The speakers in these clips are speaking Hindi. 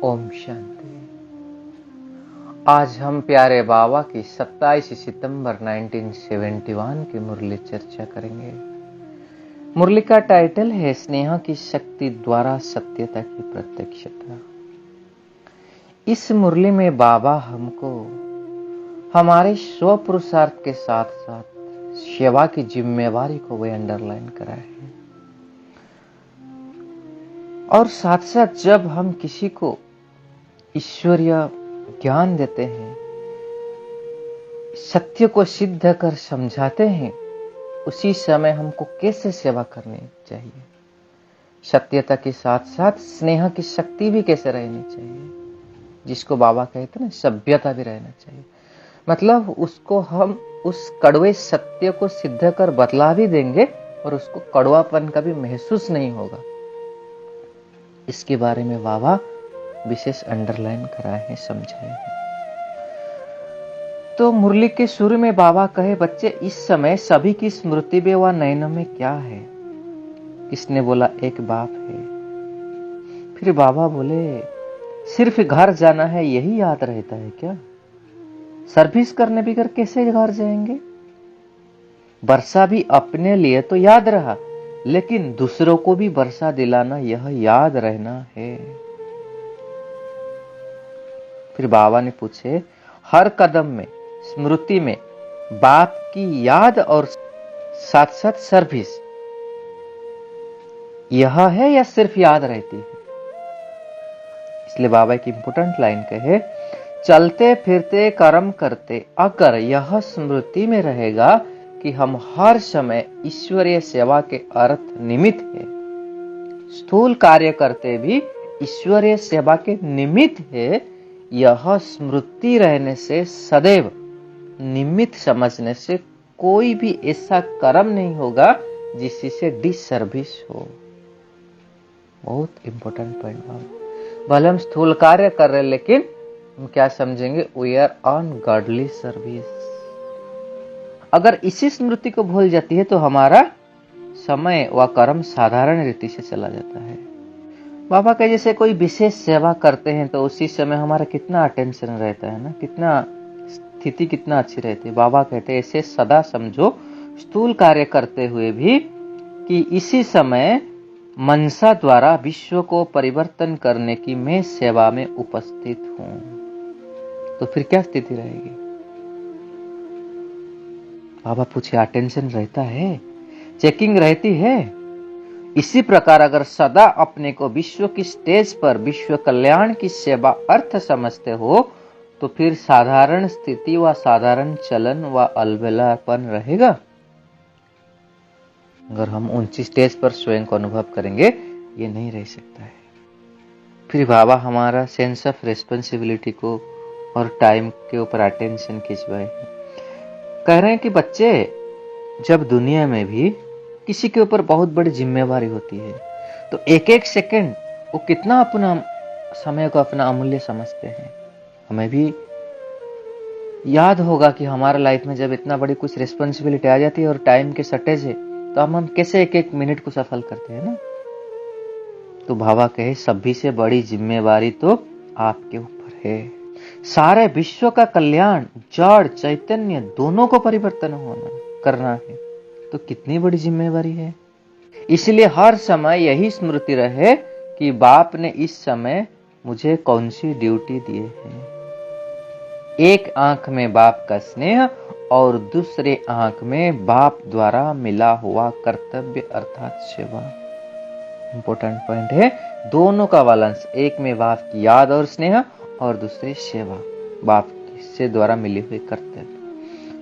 ओम शांति। आज हम प्यारे बाबा की 27 सितंबर 1971 की मुरली चर्चा करेंगे। मुरली का टाइटल है स्नेह की शक्ति द्वारा सत्यता की प्रत्यक्षता। इस मुरली में बाबा हमको हमारे स्व पुरुषार्थ के साथ साथ सेवा की जिम्मेवारी को वे अंडरलाइन कराए हैं और साथ साथ जब हम किसी को ईश्वरीय ज्ञान देते हैं, सत्य को सिद्ध कर समझाते हैं, उसी समय हमको कैसे सेवा करनी चाहिए, सत्यता के साथ साथ स्नेह की शक्ति भी कैसे रहनी चाहिए, जिसको बाबा कहते हैं सभ्यता भी रहना चाहिए। मतलब उसको हम उस कड़वे सत्य को सिद्ध कर बतला भी देंगे और उसको कड़वापन का भी महसूस नहीं होगा। इसके बारे में बाबा विशेष अंडरलाइन कराए हैं, समझाए हैं। तो मुरली के शुरू में बाबा कहे, बच्चे इस समय सभी की स्मृति में व नयनों में क्या है? किसने बोला? एक बाप है। फिर बाबा बोले, सिर्फ घर जाना है यही याद रहता है क्या? सर्विस करने बगैर कैसे घर जाएंगे? वर्षा भी अपने लिए तो याद रहा, लेकिन दूसरों को भी वर्षा दिलाना यह याद रहना है। फिर बाबा ने पूछे, हर कदम में स्मृति में बाप की याद और साथ साथ सर्विस यह है या सिर्फ याद रहती है? इसलिए बाबा की इंपोर्टेंट लाइन कहे, चलते फिरते कर्म करते अगर यह स्मृति में रहेगा कि हम हर समय ईश्वरीय सेवा के अर्थ निमित्त है, स्थूल कार्य करते भी ईश्वरीय सेवा के निमित्त है, यह स्मृति रहने से सदैव निमित्त समझने से कोई भी ऐसा कर्म नहीं होगा जिससे डिसर्विस हो। बहुत इंपॉर्टेंट पॉइंट बाबा। भले हम स्थूल कार्य कर रहे हैं, लेकिन हम क्या समझेंगे? We are on godly service. अगर इसी स्मृति को भूल जाती है तो हमारा समय व कर्म साधारण रीति से चला जाता है। बाबा के जैसे कोई विशेष सेवा करते हैं तो उसी समय हमारा कितना अटेंशन रहता है ना, कितना स्थिति कितना अच्छी रहती है। बाबा कहते हैं ऐसे सदा समझो स्थूल कार्य करते हुए भी कि इसी समय मनसा द्वारा विश्व को परिवर्तन करने की मैं सेवा में उपस्थित हूं। तो फिर क्या स्थिति रहेगी? बाबा पूछे, अटेंशन रहता है, चेकिंग रहती है। इसी प्रकार अगर सदा अपने को विश्व की स्टेज पर विश्व कल्याण की सेवा अर्थ समझते हो तो फिर साधारण स्थिति व साधारण चलन व अलबेलापन रहेगा। अगर हम ऊंची स्टेज पर स्वयं को अनुभव करेंगे, ये नहीं रह सकता है। फिर बाबा हमारा सेंस ऑफ रेस्पॉन्सिबिलिटी को और टाइम के ऊपर अटेंशन खिंचवाए, कह रहे हैं कि बच्चे, जब दुनिया में भी किसी के ऊपर बहुत बड़ी जिम्मेवारी होती है तो एक एक सेकंड वो कितना अपना समय को अपना अमूल्य समझते हैं। हमें भी याद होगा कि हमारे लाइफ में जब इतना बड़ी कुछ रिस्पॉन्सिबिलिटी आ जाती है और टाइम के शॉर्टेज है तो हम कैसे एक एक मिनट को सफल करते हैं ना। तो बाबा कहे, सभी से बड़ी जिम्मेवारी तो आपके ऊपर है। सारे विश्व का कल्याण, जड़ चैतन्य दोनों को परिवर्तन होना करना है, तो कितनी बड़ी जिम्मेवारी है। इसलिए हर समय यही स्मृति रहे कि बाप ने इस समय मुझे कौन सी ड्यूटी दिए हैं। एक आंख में बाप का स्नेह और दूसरे आंख में बाप द्वारा मिला हुआ कर्तव्य अर्थात सेवा। इंपॉर्टेंट पॉइंट है, दोनों का बैलेंस, एक में बाप की याद और स्नेह और दूसरी सेवा, बाप से द्वारा मिली हुई कर्तव्य।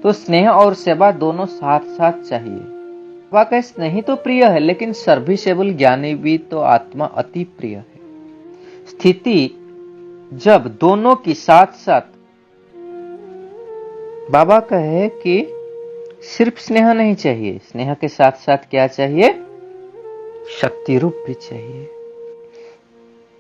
तो स्नेह और सेवा दोनों साथ साथ चाहिए। वाकई स्नेही तो प्रिय है, लेकिन सर्विसेबल ज्ञानी भी तो आत्मा अति प्रिय है। स्थिति जब दोनों की साथ साथ, बाबा कहे कि सिर्फ स्नेह नहीं चाहिए, स्नेह के साथ साथ क्या चाहिए? शक्ति रूप भी चाहिए।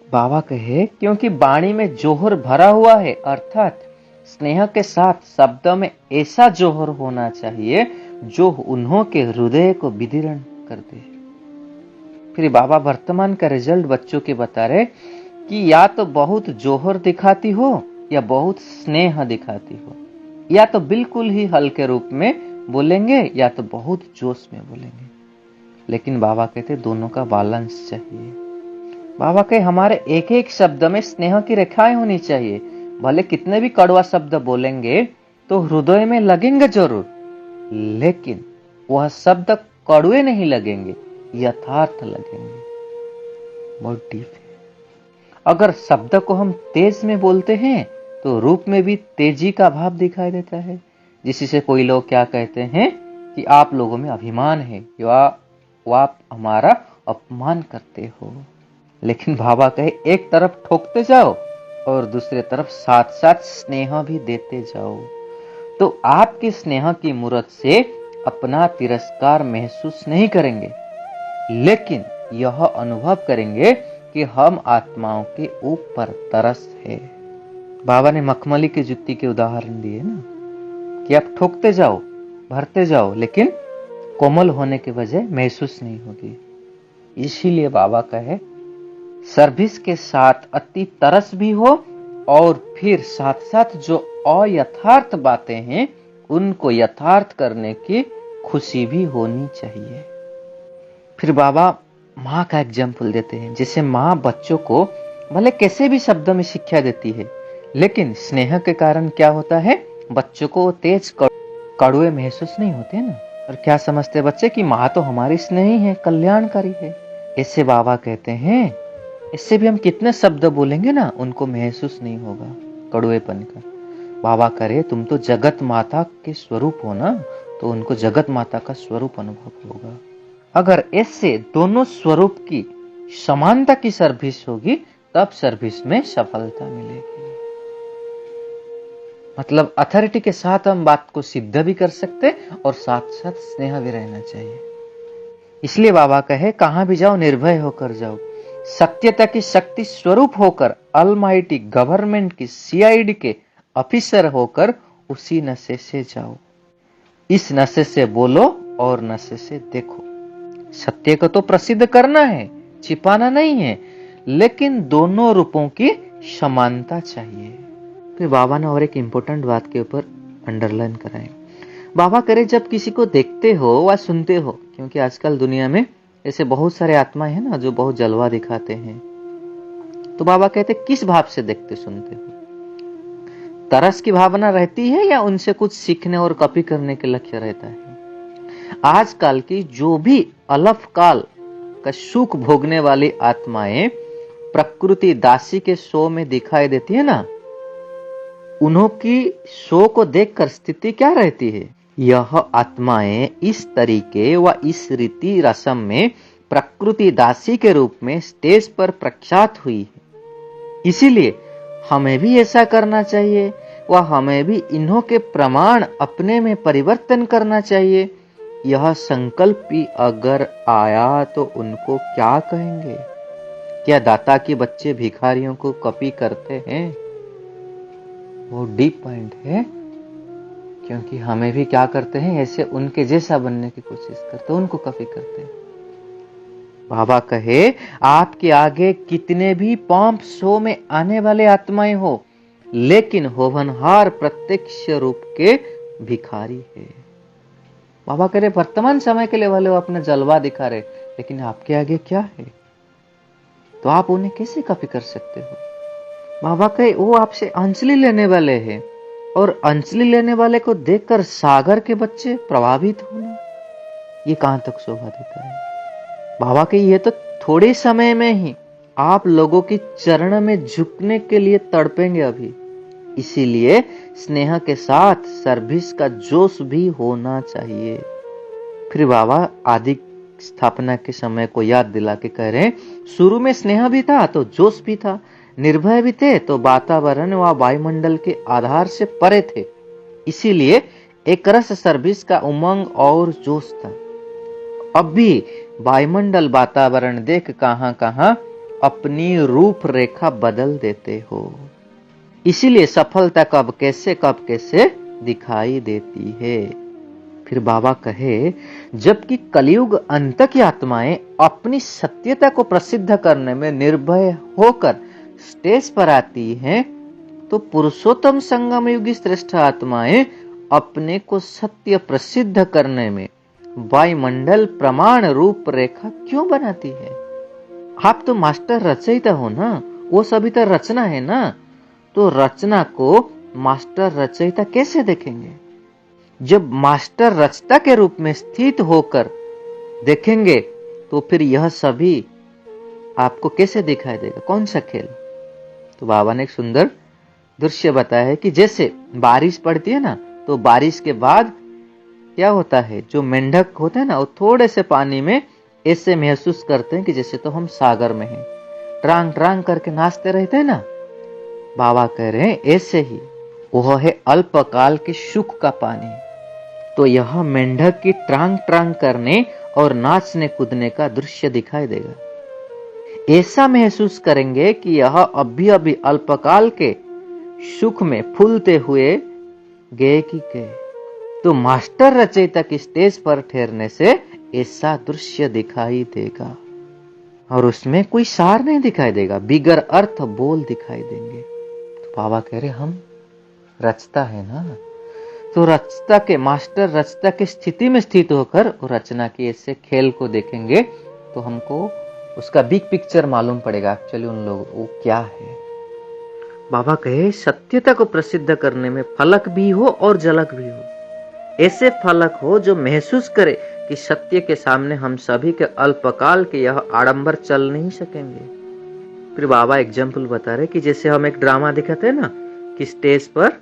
बाबा कहे, क्योंकि वाणी में जोहर भरा हुआ है, अर्थात स्नेह के साथ शब्दों में ऐसा जोहर होना चाहिए जो उन्हों के हृदय को विदीर्ण कर दे। फिर बाबा वर्तमान का रिजल्ट बच्चों के बता रहे कि या तो बहुत जोहर दिखाती हो या बहुत स्नेह दिखाती हो, या तो बिल्कुल ही हल्के रूप में बोलेंगे या तो बहुत जोश में बोलेंगे। लेकिन बाबा कहते दोनों का बैलेंस चाहिए। बाबा कहे हमारे एक एक शब्द में स्नेह की रेखाएं होनी चाहिए। भले कितने भी कड़वा शब्द बोलेंगे तो हृदय में लगेंगे जरूर, लेकिन वह शब्द कड़वे नहीं लगेंगे, यथार्थ लगेंगे। बहुत डीप है। अगर शब्द को हम तेज में बोलते हैं तो रूप में भी तेजी का भाव दिखाई देता है, जिससे कोई लोग क्या कहते हैं कि आप लोगों में अभिमान है, या आप हमारा अपमान करते हो। लेकिन बाबा कहे एक तरफ ठोकते जाओ और दूसरे तरफ साथ साथ स्नेह भी देते जाओ, तो आपके स्नेह की मूर्त से अपना तिरस्कार महसूस नहीं करेंगे, लेकिन यह अनुभव करेंगे कि हम आत्माओं के ऊपर तरस है। बाबा ने मखमली की जुत्ती के उदाहरण दिए ना, कि आप ठोकते जाओ, भरते जाओ, लेकिन कोमल होने के बजाय महसूस नहीं होगी। इसीलिए बाबा कहे सर्विस के साथ अति तरस भी हो, और फिर साथ साथ जो अयथार्थ बातें हैं उनको यथार्थ करने की खुशी भी होनी चाहिए। फिर बाबा माँ का एग्जाम्पल देते हैं। जैसे माँ बच्चों को भले कैसे भी शब्दों में शिक्षा देती है, लेकिन स्नेह के कारण क्या होता है, बच्चों को तेज कड़वे महसूस नहीं होते ना। और क्या समझते बच्चे कि माँ तो हमारी स्नेही है, कल्याणकारी है। ऐसे बाबा कहते हैं इससे भी हम कितने शब्द बोलेंगे ना, उनको महसूस नहीं होगा कड़वेपन का। बाबा करे तुम तो जगत माता के स्वरूप हो ना, तो उनको जगत माता का स्वरूप अनुभव होगा। अगर ऐसे दोनों स्वरूप की समानता की सर्विस होगी, तब सर्विस में सफलता मिलेगी। मतलब अथॉरिटी के साथ हम बात को सिद्ध भी कर सकते और साथ साथ स्नेह भी रहना चाहिए। इसलिए बाबा कहे कहां भी जाओ निर्भय होकर जाओ, सत्यता की शक्ति स्वरूप होकर, अलमाइटी गवर्नमेंट की सीआईडी के ऑफिसर होकर उसी नशे से जाओ। इस नशे से बोलो और नशे से देखो। सत्य को तो प्रसिद्ध करना है, छिपाना नहीं है, लेकिन दोनों रूपों की समानता चाहिए। फिर बाबा ने और एक इंपॉर्टेंट बात के ऊपर अंडरलाइन कराए। बाबा करे जब किसी को देखते हो व सुनते हो, क्योंकि आजकल दुनिया में ऐसे बहुत सारे आत्माएं हैं ना जो बहुत जलवा दिखाते हैं, तो बाबा कहते किस भाव से देखते सुनते हो? तरस की भावना रहती है या उनसे कुछ सीखने और कॉपी करने के लक्ष्य रहता है? आजकल की जो भी अलफ काल का सुख भोगने वाली आत्माएं प्रकृति दासी के शो में दिखाई देती है ना, उन्हों की शो को देखकर स्थिति क्या रहती है? यह आत्माएं इस तरीके व इस रीति रसम में प्रकृति दासी के रूप में स्टेज पर प्रख्यात हुई है। इसीलिए हमें भी ऐसा करना चाहिए व हमें भी इन्हों के प्रमाण अपने में परिवर्तन करना चाहिए। यह संकल्प भी अगर आया तो उनको क्या कहेंगे? क्या दाता के बच्चे भिखारियों को कॉपी करते हैं? वो डीप पॉइंट है, क्योंकि हमें भी क्या करते हैं, ऐसे उनके जैसा बनने की कोशिश करते, उनको कॉपी करते हैं। बाबा कहे आपके आगे कितने भी पंप शो में आने वाले आत्माएं हो, लेकिन होवनहार प्रत्यक्ष रूप के भिखारी है। बाबा कह रहे वर्तमान समय के लिए वाले वो अपना जलवा दिखा रहे, लेकिन आपके आगे क्या है, तो आप उन्हें कैसे कॉपी कर सकते हो? बाबा कहे वो आपसे अंजलि लेने वाले हैं, और अंजलि लेने वाले को देखकर सागर के बच्चे प्रभावित होना, ये कहां तक शोभा देता है? बाबा के ये तो थोड़े समय में ही आप लोगों की चरण में झुकने के लिए तड़पेंगे अभी। इसीलिए स्नेह के साथ सर्विस का जोश भी होना चाहिए। फिर बाबा आदि स्थापना के समय को याद दिला के कह रहे हैं, शुरू में स्नेह भी था तो जोश भी था, निर्भय भी थे तो वातावरण व वायुमंडल के आधार से परे थे। इसीलिए एक रस सर्विस का उमंग और जोश था। अब भी वायुमंडल वातावरण देख कहां कहां अपनी रूपरेखा बदल देते हो। इसीलिए सफलता कब कैसे दिखाई देती है। फिर बाबा कहे जबकि कलयुग अंत की आत्माएं अपनी सत्यता को प्रसिद्ध करने में निर्भय होकर स्टेज पर आती हैं तो पुरुषोत्तम संगम युगी श्रेष्ठ आत्माएं अपने को सत्य प्रसिद्ध करने में वायुमंडल प्रमाण रूप रेखा क्यों बनाती है? आप तो मास्टर रचयिता हो ना, वो सभी तो रचना है ना, तो रचना को मास्टर रचयिता कैसे देखेंगे? जब मास्टर रचता के रूप में स्थित होकर देखेंगे तो फिर यह सभी आपको कैसे दिखाई देगा? कौन सा खेल? तो बाबा ने एक सुंदर दृश्य बताया है कि जैसे बारिश पड़ती है ना, तो बारिश के बाद क्या होता है, जो मेंढक होते हैं ना, वो थोड़े से पानी में ऐसे महसूस करते हैं कि जैसे तो हम सागर में हैं, ट्रांग ट्रांग करके नाचते रहते हैं ना। बाबा कह रहे हैं ऐसे ही वह है अल्पकाल के सुख का पानी। तो यह मेंढक की ट्रांग ट्रांग करने और नाचने कूदने का दृश्य दिखाई देगा। ऐसा महसूस करेंगे कि यह अभी अभी अल्पकाल के सुख में फूलते हुए गए कि गए। तो मास्टर रचयिता की स्टेज पर ठहरने से ऐसा दृश्य दिखाई देगा और उसमें कोई सार नहीं दिखाई देगा, बिगर अर्थ बोल दिखाई देंगे। तो बाबा कह रहे हम रचता है ना, तो रचता के मास्टर रचता के स्थिति में स्थित होकर रचना की ऐसे खेल को देखेंगे तो हमको उसका बिग पिक्चर मालूम पड़ेगा एक्चुअली उन लोग वो क्या है। बाबा कहे सत्यता को प्रसिद्ध करने में फलक भी हो और झलक भी हो। ऐसे फलक हो जो महसूस करे कि सत्य के सामने हम सभी के अल्पकाल के यह आडंबर चल नहीं सकेंगे। फिर बाबा एग्जाम्पल बता रहे कि जैसे हम एक ड्रामा दिखाते हैं ना, कि स्टेज पर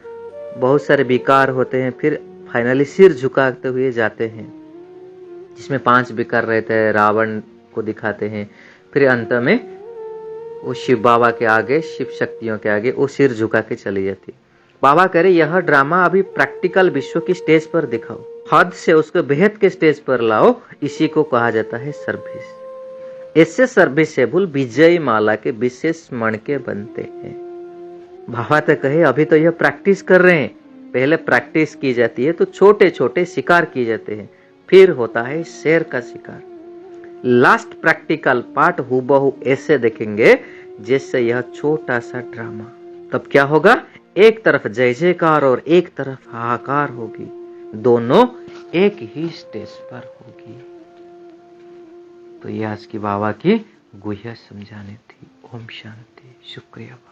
बहुत सारे विकार होते हैं, फिर फाइनली सिर झुकाते हुए जाते हैं, जिसमें 5 विकार रहते हैं, रावण को दिखाते हैं, फिर अंत में वो शिव बाबा के आगे, शिव शक्तियों के आगे वो सिर झुका के चली जाती। बाबा कह रहे यह ड्रामा अभी प्रैक्टिकल विश्व की स्टेज पर दिखाओ, हद से उसको बेहद के स्टेज पर लाओ, इसी को कहा जाता है सर्विस। इससे सर्विसेबल विजय माला के विशेष मणके बनते हैं। बाबा तो कहे अभी तो यह प्रैक्टिस कर रहे हैं, पहले प्रैक्टिस की जाती है तो छोटे छोटे शिकार किए जाते हैं, फिर होता है शेर का शिकार। लास्ट प्रैक्टिकल पार्ट हूबहू ऐसे देखेंगे जैसे यह छोटा सा ड्रामा। तब क्या होगा, एक तरफ जय जयकार और एक तरफ हाहाकार होगी, दोनों एक ही स्टेज पर होगी। तो ये आज की बाबा की गुह्य समझानी थी। ओम शांति। शुक्रिया।